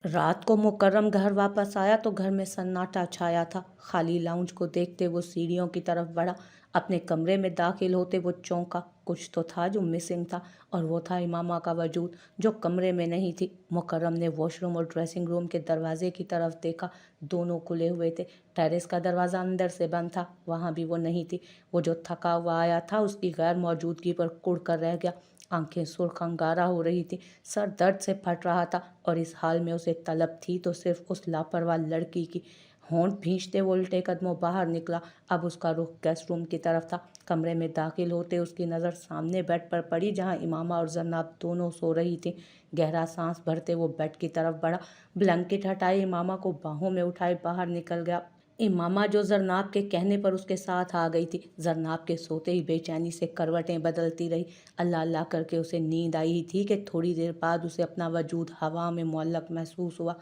रात को मुकर्रम घर वापस आया तो घर में सन्नाटा छाया था। खाली लाउंज को देखते वो सीढ़ियों की तरफ बढ़ा। अपने कमरे में दाखिल होते वो चौंका। कुछ तो था जो मिसिंग था, और वो था इमामा का वजूद, जो कमरे में नहीं थी। मुकर्रम ने वॉशरूम और ड्रेसिंग रूम के दरवाजे की तरफ देखा। दोनों खुले हुए थे। टेरेस का दरवाज़ा अंदर से बंद था, वहाँ भी वो नहीं थी। वो जो थका हुआ आया था उसकी गैर मौजूदगी पर कुड़ कर रह गया। आंखें सुर्ख अंगारा हो रही थी, सर दर्द से फट रहा था, और इस हाल में उसे तलब थी तो सिर्फ उस लापरवाह लड़की की। होंठ भींचते वो उल्टे कदमों बाहर निकला। अब उसका रुख गेस्ट रूम की तरफ था। कमरे में दाखिल होते उसकी नज़र सामने बेड पर पड़ी, जहां इमामा और जन्नाब दोनों सो रही थी। गहरा सांस भरते वो बेड की तरफ बढ़ा, ब्लैंकेट हटाए, इमामा को बाहों में उठाए बाहर निकल गया। इमामा जो जरनाब के कहने पर उसके साथ आ गई थी, जरनाब के सोते ही बेचैनी से करवटें बदलती रही। अल्लाह अल्लाह करके उसे नींद आई ही थी कि थोड़ी देर बाद उसे अपना वजूद हवा में मुअल्लक महसूस हुआ।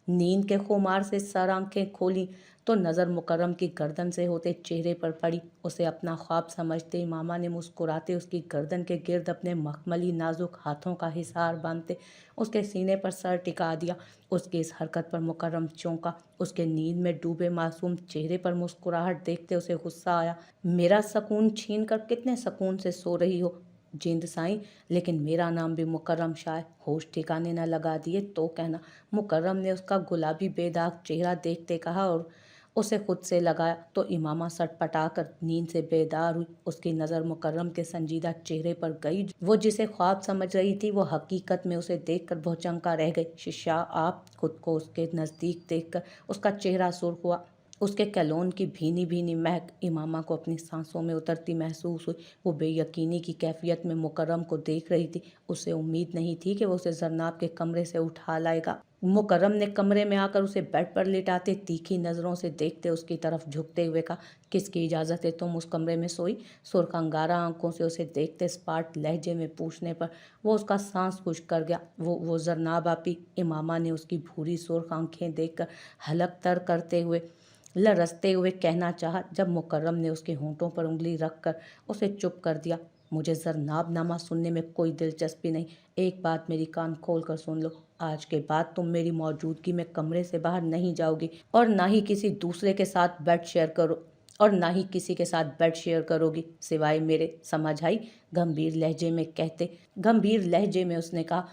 नींद के खुमार से सर आंखें खोली तो नज़र मुकर्रम की गर्दन से होते चेहरे पर पड़ी। उसे अपना ख्वाब समझते इमामा ने मुस्कुराते उसकी गर्दन के गिर्द अपने मखमली नाजुक हाथों का हिसार बांधते उसके सीने पर सर टिका दिया। उसकी इस हरकत पर मुकर्रम चौंका। उसके नींद में डूबे मासूम चेहरे पर मुस्कुराहट देखते उसे गुस्सा आया। मेरा सुकून छीन कर कितने सुकून से सो रही हो जिंद साईं, लेकिन मेरा नाम भी मुकर्रम शाह है। होश ठिकाने न लगा दिए तो कहना। मुकर्रम ने उसका गुलाबी बेदाग चेहरा देखते कहा, और उसे खुद से लगाया तो इमामा सटपटा कर नींद से बेदार हुई। उसकी नज़र मुकर्रम के संजीदा चेहरे पर गई। वो जिसे ख्वाब समझ रही थी वो हकीकत में उसे देखकर भौचंका रह गई। शिशा आप खुद को उसके नज़दीक देखकर उसका चेहरा सुर्ख हुआ। उसके कैलोन की भीनी भीनी महक इमामा को अपनी सांसों में उतरती महसूस हुई। वो बेयकीनी की कैफियत में मुकर्रम को देख रही थी। उसे उम्मीद नहीं थी कि वो उसे जरनाब के कमरे से उठा लाएगा। मुकर्रम ने कमरे में आकर उसे बेड पर लिटाते तीखी नज़रों से देखते उसकी तरफ झुकते हुए कहा, किसकी इजाज़त है तुम उस कमरे में सोई? सुर्ख अंगारा आंखों से उसे देखते स्पाट लहजे में पूछने पर वो उसका सांस खुश कर गया। वो जरनाब आपी। इमामा ने उसकी भूरी सुर्ख आंखें देखकर हलक तर करते हुए लरसते हुए कहना चाहा, जब मुकर्रम ने उसके होंठों पर उंगली रखकर उसे चुप कर दिया। मुझे जरनाब नामा सुनने में कोई दिलचस्पी नहीं। एक बात मेरी कान खोल कर सुन लो, आज के बाद तुम मेरी मौजूदगी में कमरे से बाहर नहीं जाओगी, और ना ही किसी दूसरे के साथ बेड शेयर करो और ना ही किसी के साथ बेड शेयर करोगी सिवाय मेरे। समझ आई? गंभीर लहजे में उसने कहा।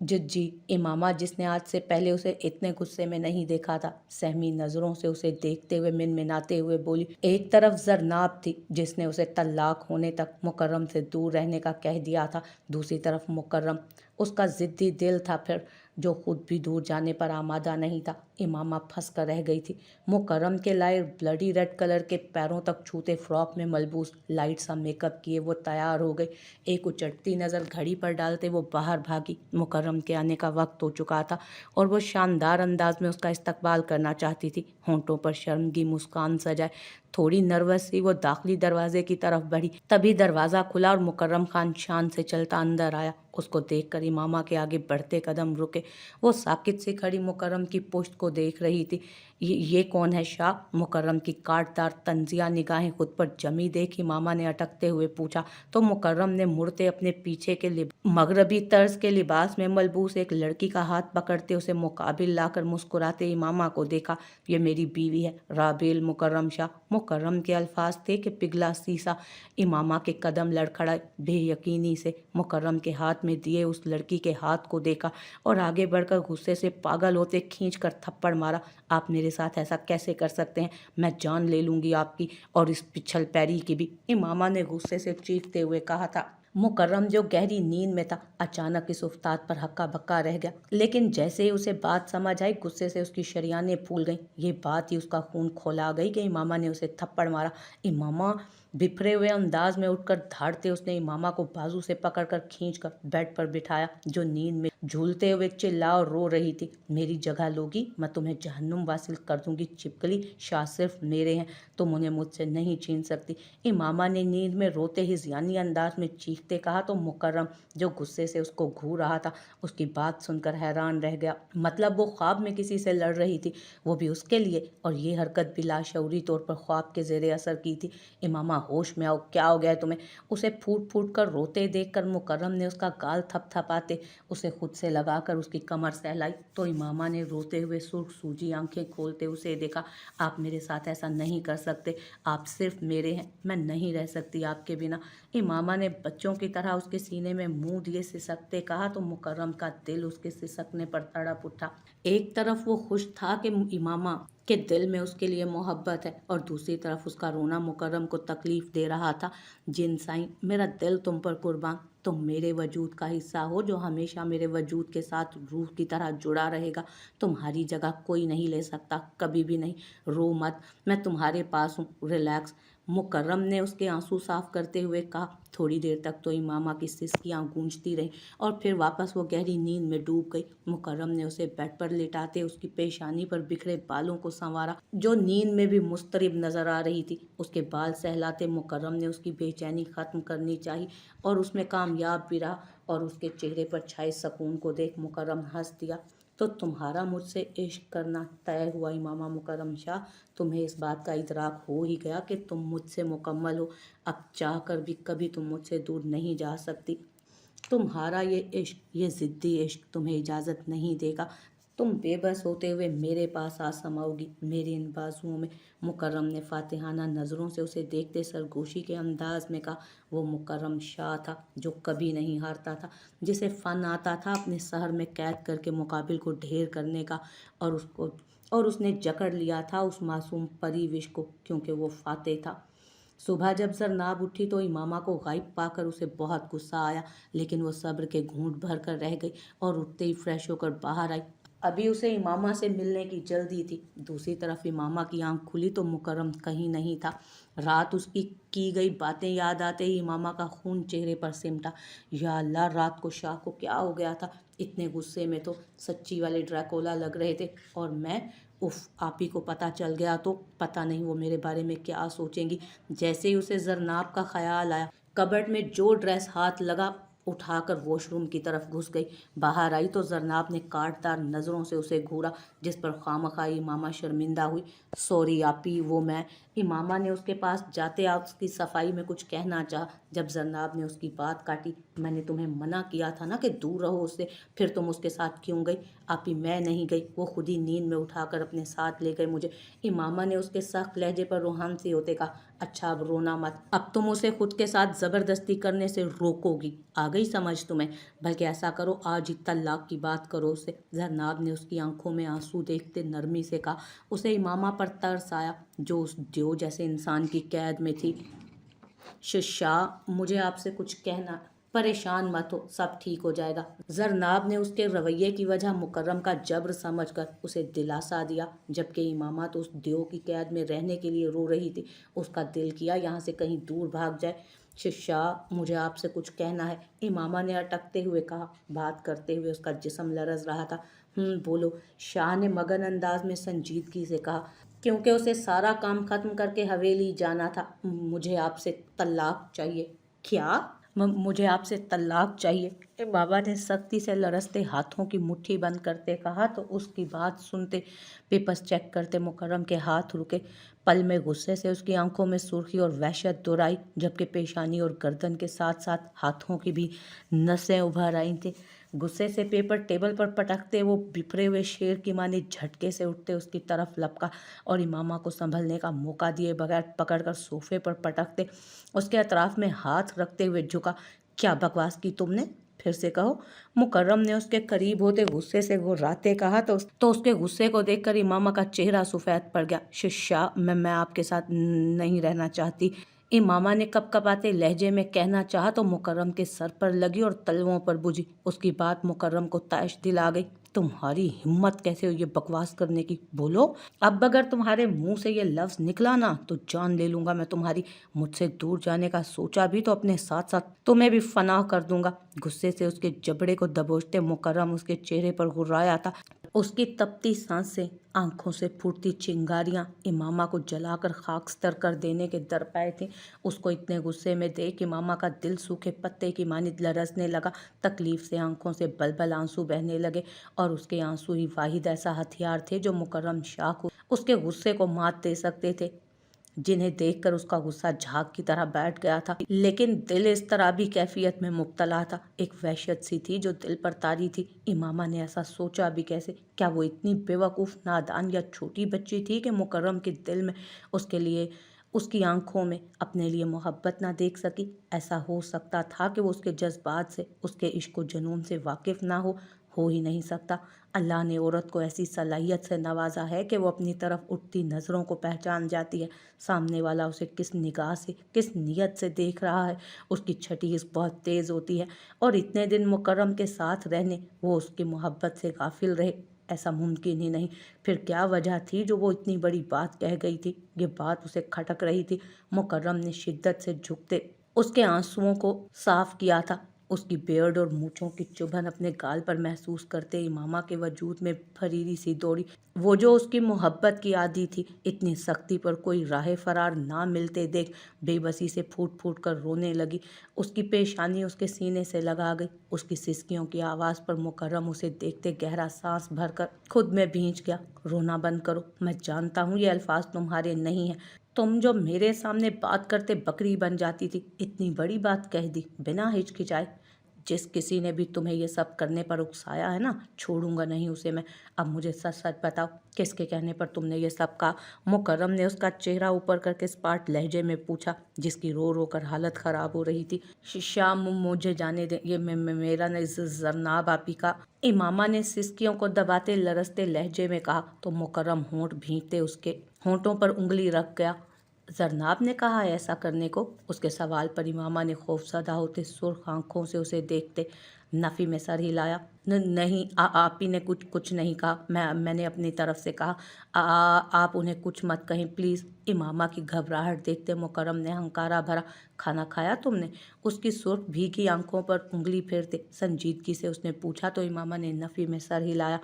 जिज्जी इमामा, जिसने आज से पहले उसे इतने गुस्से में नहीं देखा था, सहमी नज़रों से उसे देखते हुए मिनमिनाते हुए बोली। एक तरफ जरनाब थी जिसने उसे तलाक होने तक मुकर्रम से दूर रहने का कह दिया था, दूसरी तरफ मुकर्रम उसका ज़िद्दी दिल था, फिर जो खुद भी दूर जाने पर आमादा नहीं था। इमामा फंस कर रह गई थी। मुकर्रम के लाए ब्लडी रेड कलर के पैरों तक छूते फ्रॉक में मलबूस लाइट सा मेकअप किए वो तैयार हो गई। एक उचटती नज़र घड़ी पर डालते वो बाहर भागी। मुकर्रम के आने का वक्त हो चुका था और वो शानदार अंदाज में उसका इस्तकबाल करना चाहती थी। होंठों पर शर्मगी मुस्कान सजाए थोड़ी नर्वस सी वो दाखिली दरवाजे की तरफ बढ़ी। तभी दरवाज़ा खुला और मुकर्रम खान शान से चलता अंदर आया। उसको देखकर इमामा के आगे बढ़ते कदम रुके। वो साकित से खड़ी मुकर्रम की पुश्त को देख रही थी। ये कौन है शाह? मुकर्रम की काटदार तंजिया निगाहें खुद पर जमी देख इमामा ने अटकते हुए पूछा, तो मुकर्रम ने मुड़ते अपने पीछे के मगरबी तर्ज के लिबास में मलबूस एक लड़की का हाथ पकड़ते उसे मुकाबिल लाकर मुस्कुराते इमामा को देखा। ये मेरी बीवी है, राबेल मुकर्रम शाह। मुकर्रम के अल्फाज थे कि पिघला सीसा। इमामा के कदम लड़खड़ाए। बेयकीनी से मुकर्रम के हाथ में दिए उस लड़की के हाथ को देखा और आगे बढ़कर गुस्से से पागल होते खींच कर थप्पड़ मारा। आप मेरे साथ ऐसा कैसे कर सकते हैं? मैं जान ले लूंगी आपकी, और इस पिछल पैरी की भी, इमामा ने गुस्से से चीखते हुए कहा था। मुकर्रम जो गहरी नींद में था अचानक इस उफ्ताद पर हक्का बक्का रह गया, लेकिन जैसे ही उसे बात समझ आई गुस्से से उसकी शरियानें फूल गईं। ये बात ही उसका खून खौला गई कि इमामा ने उसे थप्पड़ मारा। इमामा बिफरे हुए अंदाज में उठकर धाड़ते उसने इमामा को बाजू से पकड़कर खींचकर बेड पर बिठाया, जो नींद में झूलते हुए चिल्ला और रो रही थी। मेरी जगह लोगी, मैं तुम्हें जहन्नुम वासिल कर दूंगी चिपकली। शाह सिर्फ मेरे हैं, तुम उन्हें मुझसे नहीं छीन सकती। इमामा ने नींद में रोते ही जियानी अंदाज में चीख चीखते कहा तो मुकर्रम, जो गुस्से से उसको घूर रहा था, उसकी बात सुनकर हैरान रह गया। मतलब वो ख्वाब में किसी से लड़ रही थी, वो भी उसके लिए, और ये हरकत भी लाशऊरी तौर पर ख्वाब के ज़ेरे असर की थी। इमामा होश में आओ, क्या हो गया है तुम्हें? उसे फूट फूट कर रोते देखकर मुकर्रम ने उसका गाल थपथपाते उसे खुद से लगाकर उसकी कमर सहलाई तो इमामा ने रोते हुए सुर्ख सूजी आंखें खोलते उसे देखा। आप मेरे साथ ऐसा नहीं कर सकते, आप सिर्फ मेरे हैं, मैं नहीं रह सकती आपके बिना। इमामा ने बच्चों की तरह उसके सीने में मुंह दिए सिसकते कहा तो मुकर्रम का दिल उसके सिसकने पर तड़प उठा। एक तरफ वो खुश था कि इमामा के दिल में उसके लिए मोहब्बत है, और दूसरी तरफ उसका रोना मुकर्रम को तकलीफ दे रहा था। जिन साईं, मेरा दिल तुम पर कुर्बान, तुम मेरे वजूद का हिस्सा हो जो हमेशा मेरे वजूद के साथ रूह की तरह जुड़ा रहेगा। तुम्हारी जगह कोई नहीं ले सकता, कभी भी नहीं। रो मत, मैं तुम्हारे पास हूँ, रिलैक्स। मुकर्रम ने उसके आंसू साफ करते हुए कहा। थोड़ी देर तक तो इमामा की सिसकियाँ गूंजती रहीं और फिर वापस वो गहरी नींद में डूब गई। मुकर्रम ने उसे बेड पर लिटाते उसकी पेशानी पर बिखरे बालों को संवारा, जो नींद में भी मुस्तरिब नजर आ रही थी। उसके बाल सहलाते मुकर्रम ने उसकी बेचैनी खत्म करनी चाहिए, और उसमें कामयाब भी रहा, और उसके चेहरे पर छाए सुकून को देख मुकर्रम हंस दिया। तो तुम्हारा मुझसे इश्क करना तय हुआ इमामा मुकर्रम शाह। तुम्हें इस बात का इदराक हो ही गया कि तुम मुझसे मुकम्मल हो। अब चाह कर भी कभी तुम मुझसे दूर नहीं जा सकती। तुम्हारा ये इश्क, ये ज़िद्दी इश्क तुम्हें इजाज़त नहीं देगा। तुम बेबस होते हुए मेरे पास आ समाओगी, मेरे इन बाजुओं में। मुकर्रम ने फातिहाना नज़रों से उसे देखते सरगोशी के अंदाज में कहा। वो मुकर्रम शाह था जो कभी नहीं हारता था, जिसे फ़न आता था अपने शहर में कैद करके मुकाबिल को ढेर करने का, और उसने जकड़ लिया था उस मासूम परी विश को, क्योंकि वो फातेह था। सुबह जब जरनाब उठी तो इमामा को गायब पाकर उसे बहुत गुस्सा आया, लेकिन वो सब्र के घूंट भर कर रह गई और उठते ही फ्रेश होकर बाहर आई। अभी उसे इमामा से मिलने की जल्दी थी। दूसरी तरफ इमामा की आंख खुली तो मुकर्रम कहीं नहीं था। रात उसकी की गई बातें याद आते ही इमामा का खून चेहरे पर सिमटा। या अल्लाह, रात को शाह को क्या हो गया था? इतने गुस्से में तो सच्ची वाले ड्रैकोला लग रहे थे, और मैं, उफ, आप ही को पता चल गया तो पता नहीं वो मेरे बारे में क्या सोचेंगी। जैसे ही उसे जरनाब का ख्याल आया, कबर्ड में जो ड्रेस हाथ लगा उठाकर वॉशरूम की तरफ घुस गई। बाहर आई तो जरनाब ने काटदार नज़रों से उसे घूरा, जिस पर खामखा इमामा शर्मिंदा हुई। सॉरी आपी, वो मैं। इमामा ने उसके पास जाते आप उसकी सफाई में कुछ कहना चाहा, जब जरनाब ने उसकी बात काटी। मैंने तुम्हें मना किया था ना कि दूर रहो उससे, फिर तुम उसके साथ क्यों गई? आपी, मैं नहीं गई, वो खुद ही नींद में उठाकर अपने साथ ले गए मुझे। इमामा ने उसके सख्त लहजे पर रूहान सी होते कहा। अच्छा, अब रोना मत, अब तुम उसे खुद के साथ ज़बरदस्ती करने से रोकोगी। आ गई समझ तुम्हें? बल्कि ऐसा करो, आज ही तलाक की बात करो उससे। जरनाब ने उसकी आंखों में आंसू देखते नरमी से कहा। उसे इमामा पर तरस आया, जो उस ड्यो जैसे इंसान की कैद में थी। शाह, मुझे आपसे कुछ कहना। परेशान मत हो, सब ठीक हो जाएगा। जरनाब ने उसके रवैये की वजह मुकर्रम का जब्र समझकर उसे दिलासा दिया, जबकि इमामा तो उस ड्यो की कैद में रहने के लिए रो रही थी। उसका दिल किया यहाँ से कहीं दूर भाग जाए। शाह, मुझे आपसे कुछ कहना है, इमामा ने अटकते हुए कहा। बात करते हुए उसका जिस्म लरज रहा था। बोलो, शाह ने मगन अंदाज में संजीदगी से कहा, क्योंकि उसे सारा काम खत्म करके हवेली जाना था। मुझे आपसे तलाक चाहिए। क्या? मुझे आपसे तलाक चाहिए, बाबा ने सख्ती से लरसते हाथों की मुट्ठी बंद करते कहा तो उसकी बात सुनते, पेपर्स चेक करते मुकर्रम के हाथ रुके। पल में गुस्से से उसकी आंखों में सुर्खी और वहशत दोहराई, जबकि पेशानी और गर्दन के साथ साथ हाथों की भी नसें उभर आई थी। गुस्से से पेपर टेबल पर पटकते वो बिफरे हुए शेर की माने झटके से उठते उसकी तरफ लपका, और इमामा को संभलने का मौका दिए बगैर पकड़कर सोफे पर पटकते उसके अतराफ में हाथ रखते हुए झुका। क्या बकवास की तुमने? फिर से कहो। मुकर्रम ने उसके करीब होते गुस्से से घुर्राते कहा तो उसके गुस्से को देखकर इमामा का चेहरा सफ़ेद पड़ गया। शिष्या, मैं आपके साथ नहीं रहना चाहती, इमामा ने कपकपाते लहजे में कहना चाहा तो मुकर्रम के सर पर लगी और तलवों पर बुझी। उसकी बात मुकर्रम को तैश दिला गई। تمہاری ہمت کیسے ہوئی یہ بکواس کرنے کی؟ بولو، اب اگر تمہارے منہ سے یہ لفظ نکلا نا تو جان لے لوں گا میں تمہاری۔ مجھ سے دور جانے کا سوچا بھی تو اپنے ساتھ ساتھ تمہیں بھی فنا کر دوں گا۔ غصے سے اس کے جبڑے کو دبوچتے مکرم اس کے چہرے پر غرایا تھا۔ اس کی تپتی سانسیں، آنکھوں سے پھوٹتی چنگاریاں امامہ کو جلا کر خاکستر کر دینے کے درپے تھیں۔ اس کو اتنے غصے میں دیکھ امامہ کا دل سوکھے پتے کی مانند لرزنے لگا۔ تکلیف سے آنکھوں سے بلبل آنسو بہنے لگے، اور اس کے آنسو ہی واحد ایسا ہتھیار تھے جو مکرم شاہ کو اس کے غصے کو مات دے سکتے تھے، جنہیں دیکھ کر اس کا غصہ جھاگ کی طرح بیٹھ گیا تھا، لیکن دل اس طرح بھی کیفیت میں مبتلا تھا۔ ایک وحشت سی تھی جو دل پر طاری تھی۔ امامہ نے ایسا سوچا بھی کیسے؟ کیا وہ اتنی بے وقوف، نادان یا چھوٹی بچی تھی کہ مکرم کے دل میں اس کے لیے، اس کی آنکھوں میں اپنے لیے محبت نہ دیکھ سکی؟ ایسا ہو سکتا تھا کہ وہ اس کے جذبات سے، اس کے عشق و جنون سے واقف نہ ہو ہی نہیں سکتا۔ اللہ نے عورت کو ایسی صلاحیت سے نوازا ہے کہ وہ اپنی طرف اٹھتی نظروں کو پہچان جاتی ہے۔ سامنے والا اسے کس نگاہ سے، کس نیت سے دیکھ رہا ہے، اس کی چھٹیس بہت تیز ہوتی ہے، اور اتنے دن مکرم کے ساتھ رہنے وہ اس کی محبت سے غافل رہے، ایسا ممکن ہی نہیں۔ پھر کیا وجہ تھی جو وہ اتنی بڑی بات کہہ گئی تھی؟ یہ بات اسے کھٹک رہی تھی۔ مکرم نے شدت سے جھکتے اس کے آنسوؤں کو صاف کیا تھا۔ اس کی بیئرڈ اور مونچھوں کی چبھن اپنے گال پر محسوس کرتے امامہ کے وجود میں پھریری سی دوڑی۔ وہ جو اس کی محبت کی عادی تھی، اتنی سختی پر کوئی راہ فرار نہ ملتے دیکھ بے بسی سے پھوٹ پھوٹ کر رونے لگی۔ اس کی پیشانی اس کے سینے سے لگا گئی۔ اس کی سسکیوں کی آواز پر مکرم اسے دیکھتے گہرا سانس بھر کر خود میں بھینچ گیا۔ رونا بند کرو، میں جانتا ہوں یہ الفاظ تمہارے نہیں ہیں، تم جو میرے سامنے بات کرتے بکری بن جاتی تھی، اتنی بڑی بات کہہ دی بنا ہچکچائے۔ جس کسی نے بھی تمہیں یہ سب کرنے پر اکسایا ہے نا، چھوڑوں گا نہیں اسے میں۔ اب مجھے سچ سچ بتاؤ، کس کے کہنے پر تم نے یہ سب کہا؟ مکرم نے اس کا چہرہ اوپر کر کے اسپاٹ لہجے میں پوچھا، جس کی رو رو کر حالت خراب ہو رہی تھی۔ شام مجھے جانے دیں، یہ میرا زرناب آپی کا، امامہ نے سسکیوں کو دباتے لرزتے لہجے میں کہا تو مکرم ہونٹ بھینچتے اس کے ہونٹوں پر انگلی رکھ گیا۔ زرناب نے کہا ہے ایسا کرنے کو؟ اس کے سوال پر امامہ نے خوفزدہ ہوتے سرخ آنکھوں سے اسے دیکھتے نفی میں سر ہلایا۔ نہیں، آپی نے کچھ نہیں کہا، میں نے اپنی طرف سے کہا۔ آپ انہیں کچھ مت کہیں پلیز۔ امامہ کی گھبراہٹ دیکھتے مکرم نے ہنکارا بھرا، کھانا کھایا تم نے؟ اس کی سرخ بھیگی آنکھوں پر انگلی پھیرتے سنجیدگی سے اس نے پوچھا تو امامہ نے نفی میں سر ہلایا۔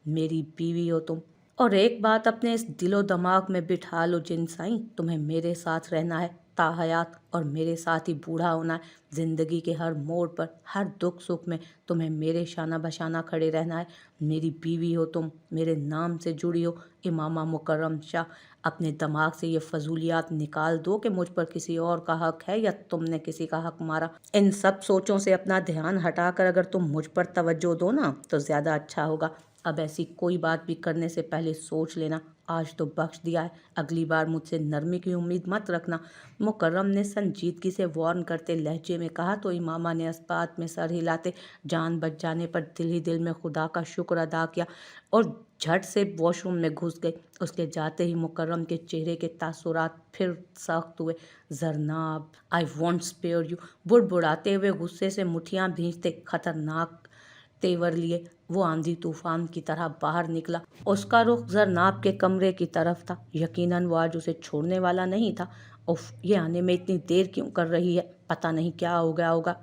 میری بیوی ہو تم، اور ایک بات اپنے اس دل و دماغ میں بٹھا لو جن سائیں، تمہیں میرے ساتھ رہنا ہے تا حیات، اور میرے ساتھ ہی بوڑھا ہونا ہے۔ زندگی کے ہر موڑ پر، ہر دکھ سکھ میں تمہیں میرے شانہ بشانہ کھڑے رہنا ہے۔ میری بیوی ہو تم، میرے نام سے جڑی ہو۔ امامہ مکرم شاہ، اپنے دماغ سے یہ فضولیات نکال دو کہ مجھ پر کسی اور کا حق ہے یا تم نے کسی کا حق مارا۔ ان سب سوچوں سے اپنا دھیان ہٹا کر اگر تم مجھ پر توجہ دو نا تو زیادہ اچھا ہوگا۔ اب ایسی کوئی بات بھی کرنے سے پہلے سوچ لینا۔ آج تو بخش دیا ہے، اگلی بار مجھ سے نرمی کی امید مت رکھنا۔ مکرم نے سنجیدگی سے وارن کرتے لہجے میں کہا تو امامہ نے اس بات میں سر ہلاتے جان بچ جانے پر دل ہی دل میں خدا کا شکر ادا کیا اور جھٹ سے واش روم میں گھس گئی۔ اس کے جاتے ہی مکرم کے چہرے کے تاثرات پھر سخت ہوئے۔ زرناب، آئی وونٹ اسپیئر یو، بڑبڑاتے ہوئے غصے سے مٹھیاں بھینچتے خطرناک تیور لیے وہ آندھی طوفان کی طرح باہر نکلا۔ اس کا رخ زرناب کے کمرے کی طرف تھا۔ یقیناً وہ آج اسے چھوڑنے والا نہیں تھا۔ اف، یہ آنے میں اتنی دیر کیوں کر رہی ہے؟ پتہ نہیں کیا ہو گیا ہوگا۔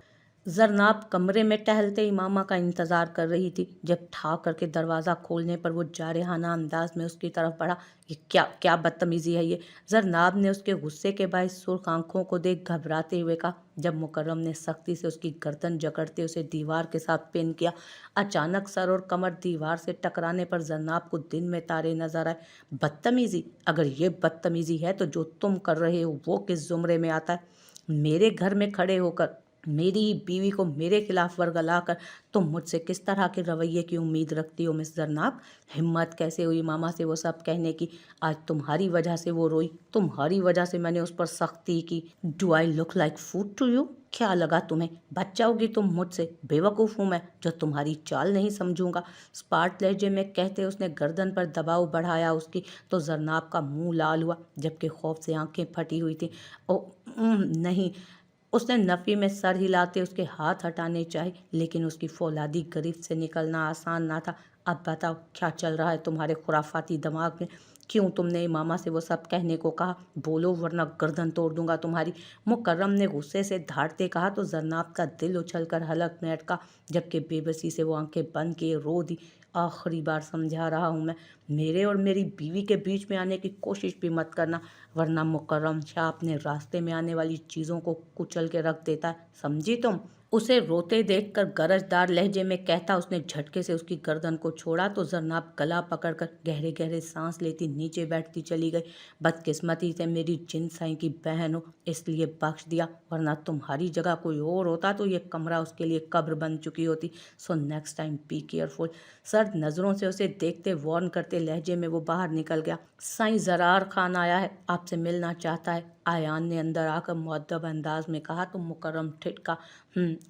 زرناب کمرے میں ٹہلتے امامہ کا انتظار کر رہی تھی۔ جب ٹھا کر کے دروازہ کھولنے پر وہ جارحانہ انداز میں اس کی طرف بڑھا۔ یہ کیا بدتمیزی ہے یہ؟ زرناب نے اس کے غصے کے باعث سرخ آنکھوں کو دیکھ گھبراتے ہوئے کہا۔ جب مکرم نے سختی سے اس کی گردن جکڑتے اسے دیوار کے ساتھ پن کیا، اچانک سر اور کمر دیوار سے ٹکرانے پر زرناب کو دن میں تارے نظر آئے۔ بدتمیزی؟ اگر یہ بدتمیزی ہے تو جو تم کر رہے ہو وہ کس زمرے میں آتا ہے؟ میرے گھر میں کھڑے ہو کر میری بیوی کو میرے خلاف ورگلا کر تم مجھ سے کس طرح کے رویے کی امید رکھتی ہو مس زرناب؟ ہمت کیسے ہوئی ماما سے وہ سب کہنے کی؟ آج تمہاری وجہ سے وہ روئی، تمہاری وجہ سے میں نے اس پر سختی کی۔ Do I look like food to you? کیا لگا تمہیں بچ جاؤ گی تم مجھ سے؟ بے وقوف ہوں میں جو تمہاری چال نہیں سمجھوں گا؟ اسپاٹ لہجے میں کہتے اس نے گردن پر دباؤ بڑھایا اس کی تو زرناب کا منہ لال ہوا جبکہ خوف سے آنکھیں پھٹی ہوئی تھیں۔ او نہیں، اس نے نفی میں سر ہلاتے اس کے ہاتھ ہٹانے چاہے لیکن اس کی فولادی گرفت سے نکلنا آسان نہ تھا۔ अब बताओ क्या चल रहा है तुम्हारे खुराफाती दिमाग में? क्यों तुमने इमामा से वो सब कहने को कहा? बोलो वरना गर्दन तोड़ दूंगा तुम्हारी। मुकर्रम ने गुस्से से धाड़ते कहा तो जरनाब का दिल उछलकर हलक में अटका, जबकि बेबसी से वो आंखें बंद किए रो दी। आखिरी बार समझा रहा हूँ मैं, मेरे और मेरी बीवी के बीच में आने की कोशिश भी मत करना, वरना मुकर्रम शाह अपने रास्ते में आने वाली चीज़ों को कुचल के रख देता है, समझी तुम? उसे रोते देखकर गरजदार लहजे में कहता उसने झटके से उसकी गर्दन को छोड़ा तो जरनाब गला पकड़कर गहरे गहरे सांस लेती नीचे बैठती चली गई। बदकिस्मती से मेरी जिन साई की बहन हो इसलिए बख्श दिया, वरना तुम्हारी जगह कोई और होता तो ये कमरा उसके लिए कब्र बन चुकी होती। So next time be careful. सर्द नज़रों से उसे देखते वार्न करते लहजे में वो बाहर निकल गया। साईं जरार खान आया है, आपसे मिलना चाहता है, आयान ने अंदर आकर मुअद्दब अंदाज में कहा तो मुकर्रम ठिठका।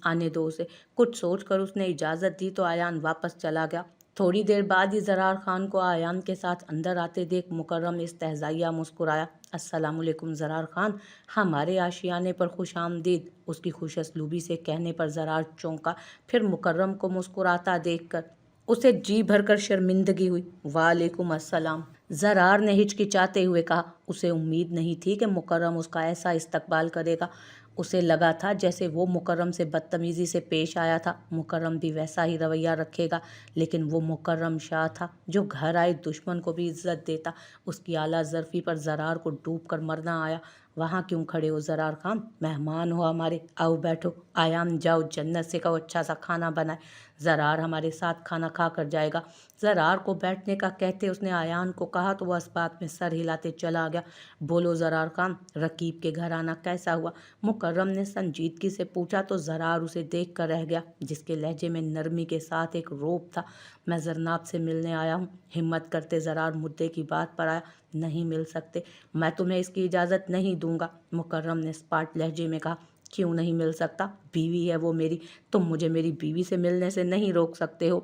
आने दो उसे। कुछ सोचकर उसने इजाज़त दी तो आयान वापस चला गया। थोड़ी देर बाद ही जरार खान को आयान के साथ अंदर आते देख मुकर्रम इस्तेहज़ाइया मुस्कुराया। अस्सलामुअलैकुम जरार खान, हमारे आशियाने पर खुश आमदीद। उसकी खुश असलूबी से कहने पर जरार चौंका, फिर मुकर्रम को मुस्कुराता देखकर उसे जी भरकर शर्मिंदगी हुई। वालेकुम अस्सलाम, जरार ने हिचकिचाते हुए कहा। उसे उम्मीद नहीं थी कि मुकर्रम उसका ऐसा इस्तकबाल करेगा। उसे लगा था जैसे वो मुकर्रम से बदतमीज़ी से पेश आया था, मुकर्रम भी वैसा ही रवैया रखेगा, लेकिन वो मुकर्रम शाह था जो घर आए दुश्मन को भी इज्जत देता। उसकी आला ज़र्फ़ी पर जरार को डूब कर मरना आया। वहाँ क्यों खड़े हो जरार खान, मेहमान हो हमारे, आओ बैठो। आयान जाओ जन्नत से कहो अच्छा सा खाना बनाए, जरार हमारे साथ खाना खा कर जाएगा। जरार को बैठने का कहते उसने आयान को कहा तो वह इस बात में सर हिलाते चला गया। बोलो जरार खान, रकीब के घर आना कैसा हुआ? मुकर्रम ने संजीदगी से पूछा तो जरार उसे देख कर रह गया, जिसके लहजे में नरमी के साथ एक रोब था। मैं जरनाब से मिलने आया हूँ। हिम्मत करते जरार मुद्दे की बात पर आया। नहीं मिल सकते, मैं तुम्हें इसकी इजाज़त नहीं दूंगा, मुकर्रम ने स्पाट लहजे में कहा। क्यों नहीं मिल सकता? बीवी है वो मेरी, तुम मुझे मेरी बीवी से मिलने से नहीं रोक सकते हो।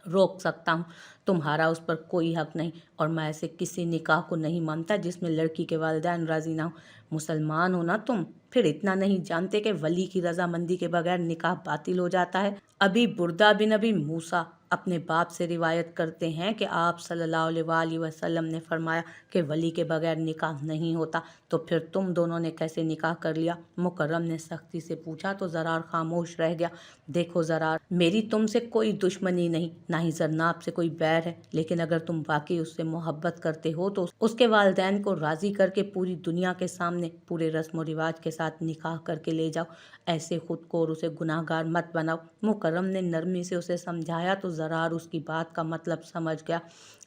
रोक सकता हूँ, तुम्हारा उस पर कोई हक नहीं, और मैं ऐसे किसी निकाह को नहीं मानता जिसमें लड़की के वालिदैन राजी ना हो। मुसलमान हो ना तुम, फिर इतना नहीं जानते कि वली की रजामंदी के बगैर निकाह बातिल हो जाता है? अभी बुर्दा बिन अबी मूसा अपने बाप से रिवायत करते हैं कि आप सल्लल्लाहु अलैहि वसल्लम ने फरमाया कि वली के बगैर निकाह नहीं होता, तो फिर तुम दोनों ने कैसे निकाह कर लिया? मुकर्रम ने सख्ती से पूछा तो जरार खामोश रह गया। देखो जरार, मेरी तुमसे कोई दुश्मनी नहीं, ना ही जरनाब से कोई बैर है, लेकिन अगर तुम वाकई उससे मोहब्बत करते हो तो उसके वालिदैन को राज़ी करके पूरी दुनिया के सामने पूरे रस्म व रिवाज के साथ निकाह करके ले जाओ। ऐसे खुद को और उसे गुनाहगार मत बनाओ। मुकर्रम ने नरमी से उसे समझाया तो जरार उसकी बात का मतलब समझ गया।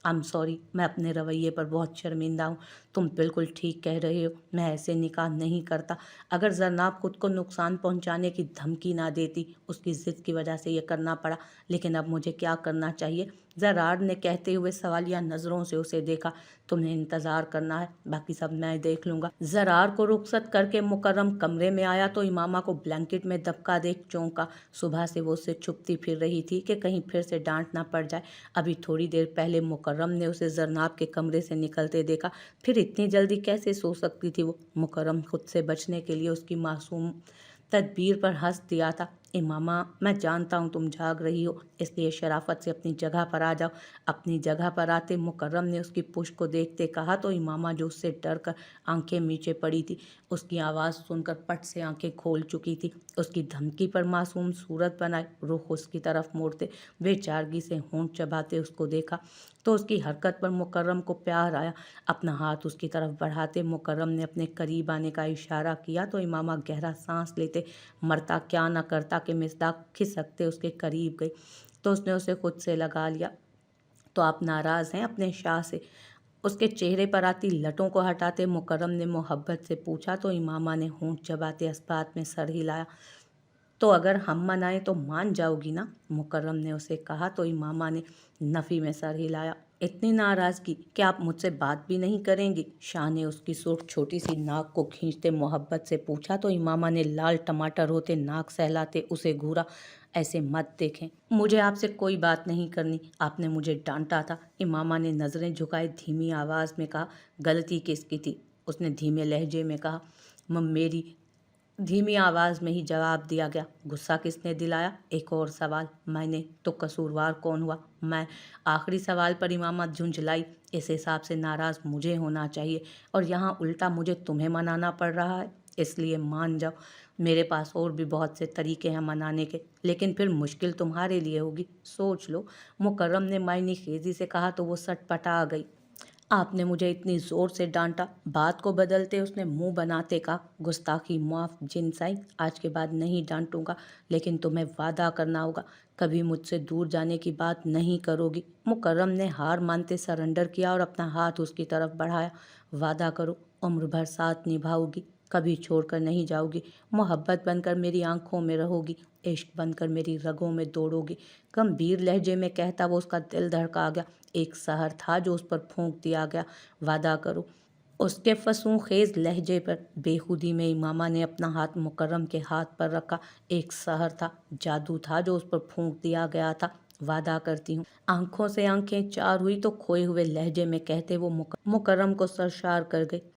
आई एम सॉरी, मैं अपने रवैये पर बहुत शर्मिंदा हूँ। तुम बिल्कुल ठीक कह रहे हो, मैं ऐसे निकाह नहीं करता। अगर जरनाब खुद को नुकसान पहुँचाने की धमकी ना देती, उसकी ज़िद की वजह से ये करना पड़ा, लेकिन अब मुझे क्या करना चाहिए? जरार ने कहते हुए सवालिया नज़रों से उसे देखा। तुम्हें इंतज़ार करना है, बाकी सब मैं देख लूँगा। जरार को रुखसत करके मुकर्रम कमरे में आया तो इमामा को ब्लैंकेट में दबका देख चौंका। सुबह से वो उससे छुपती फिर रही थी कि कहीं फिर से डांट ना पड़ जाए। अभी थोड़ी देर पहले मुकर्रम ने उसे जरनाब के कमरे से निकलते देखा, फिर इतनी जल्दी कैसे सो सकती थी वो? मुकर्रम खुद से बचने के लिए उसकी मासूम तदबीर पर हंस दिया था। इमामा, मैं जानता हूँ तुम जाग रही हो, इसलिए शराफत से अपनी जगह पर आ जाओ। अपनी जगह पर आते मुकर्रम ने उसकी पुश्त को देखते कहा तो इमामा, जो उससे डर कर आंखें नीचे पड़ी थी, उसकी आवाज़ सुनकर पट से आंखें खोल चुकी थी। उसकी धमकी पर मासूम सूरत बनाए रुख उसकी तरफ मोड़ते बेचारगी से होंठ चबाते उसको देखा तो उसकी हरकत पर मुकर्रम को प्यार आया। अपना हाथ उसकी तरफ बढ़ाते मुकर्रम ने अपने करीब आने का इशारा किया तो इमामा गहरा सांस लेते मरता क्या न करता कि मिसदाक खिसकते उसके करीब गई तो उसने उसे खुद से लगा लिया। तो आप नाराज़ हैं अपने शाह से? उसके चेहरे पर आती लटों को हटाते मुकर्रम ने मोहब्बत से पूछा तो इमामा ने होंठ चबाते इस्पात में सर हिलाया। तो अगर हम मनाएं तो मान जाओगी ना? मुकर्रम ने उसे कहा तो इमामा ने नफ़ी में सर हिलाया। इतनी नाराज़गी कि आप मुझसे बात भी नहीं करेंगी? शाह ने उसकी सुर्ख छोटी सी नाक को खींचते मोहब्बत से पूछा तो इमामा ने लाल टमाटर होते नाक सहलाते उसे घूरा। ऐसे मत देखें, मुझे आपसे कोई बात नहीं करनी, आपने मुझे डांटा था। इमामा ने नज़रें झुकाए धीमी आवाज़ में कहा। गलती किसकी थी? उसने धीमे लहजे में कहा। मेरी धीमी आवाज में ही जवाब दिया गया। गुस्सा किसने दिलाया? एक और सवाल। मैंने। तो कसूरवार कौन हुआ? मैं। आखिरी सवाल पर इमामा झुंझलाई। इस हिसाब से नाराज मुझे होना चाहिए और यहाँ उल्टा मुझे तुम्हें मनाना पड़ रहा है। इसलिए मान जाओ, मेरे पास और भी बहुत से तरीके हैं मनाने के, लेकिन फिर मुश्किल तुम्हारे लिए होगी। सोच लो। मुकर्रम ने मायनी खेजी से कहा तो वो सटपटा गई। आपने मुझे इतनी जोर से डांटा। बात को बदलते उसने मुंह बनाते कहा, गुस्ताखी माफ जिनसाई, आज के बाद नहीं डांटूंगा, लेकिन तुम्हें वादा करना होगा कभी मुझसे दूर जाने की बात नहीं करोगी। मुकर्रम ने हार मानते सरेंडर किया और अपना हाथ उसकी तरफ बढ़ाया। वादा करो, उम्र भर साथ निभाओगी, कभी छोड़कर नहीं जाओगी, मोहब्बत बनकर मेरी आंखों में रहोगी, इश्क बनकर मेरी रगों में दौड़ोगी। गंभीर लहजे में कहता वो उसका दिल धड़का गया। एक सहर था जो उस पर फूंक दिया गया। वादा करो। उसके फसूखेज लहजे पर बेखुदी में इमामा ने अपना हाथ मुकर्रम के हाथ पर रखा। एक सहर था, जादू था जो उस पर फूंक दिया गया था। वादा करती हूँ। आंखों से आंखें चार हुई तो खोए हुए लहजे में कहते वो मुकर्रम को सरशार कर गई।